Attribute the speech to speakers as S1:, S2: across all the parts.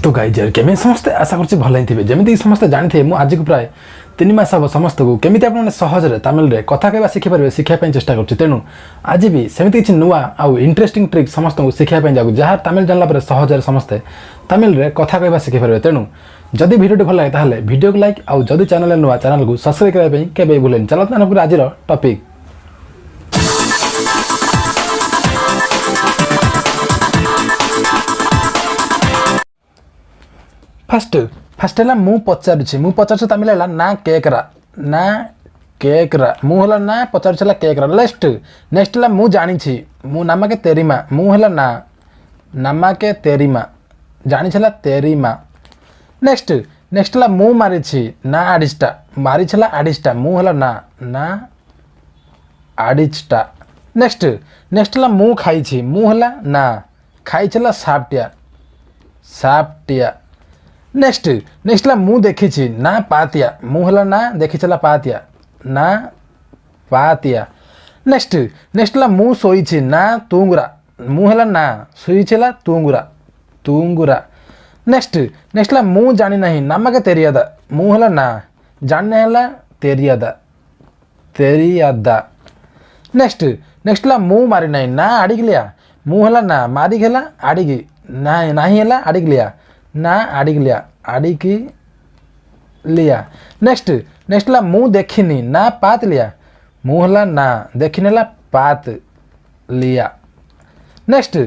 S1: तो गाइज केमी समस्ते आशा कर भल ही थे जमीक समस्ते जानी थे आज को प्राय 3 मास हम समस्त को केमी आपने सहजरे तमिल रे कथा कहवा शिखिपारे शिखापी चेष्टा कर तेणु आज भी सेमती किसी नुआ आउ इंटरेस्टिंग ट्रिक समस्त को शिखापी जाऊ जहाँ तमिल जानला पर सहजरे समस्ते तमिल रे कथा कहवा शिखिपारे तेणु जदि भिडियो भल लगे ताहले भिडियो को लाइक आउ जदि चैनल नुआ चैनल को सब्सक्राइब करने के भूलें। चलते आज टॉपिक फर्स्ट है मु पचार तमिल है ना केकरा मु है ना पचार केकरा नेक्स्ट है मु जानी मु नामा के तेरीमा मु है ना नामा के तेरीमा जानी तेरीमा नेक्स्ट है मु मारी ना आडिस्टा मारी आडिस्टा मु है ना आडिस्टा नेक्स्ट है मु खाई मु है ना खाई सापटिया नेक्स्ट है मु देखी ना पातिया मु है ना देखी पातिया ना पातिया नेक्स्ट है मु सोई ना तूंगुरा मु है ना सोई तूंगुरा नेक्स्ट है मु जानी नहीं नामा के तेरियादा मु है ना जाने है तेरियादा नेक्स्ट है मु मारी नहीं ना आड़िक लिया मु है ना मारिक है आड़िकी ना नहीं है आड़िक लिया ना आड़िकी लिया नेक्स्ट है मु देखिनी ना पात लिया मु है ना देखिने पात लिया नेक्स्ट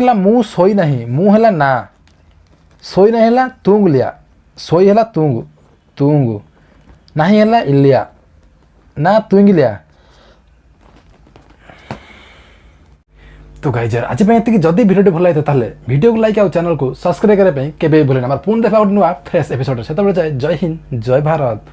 S1: है मु सोई नहीं मु है ना सोई नहीं है तूंग लिया सोई है तूंग नहीं है इलिया ना तूंग लिया। तो गाइज आज ये जदि भिडियो भल लगे भिडियो को लाइक आउ चैनल को सब्सक्राइब करने के भूलें। पुणी देखा नुआ फ्रेश एपिसोड से जय हिंद जय भारत।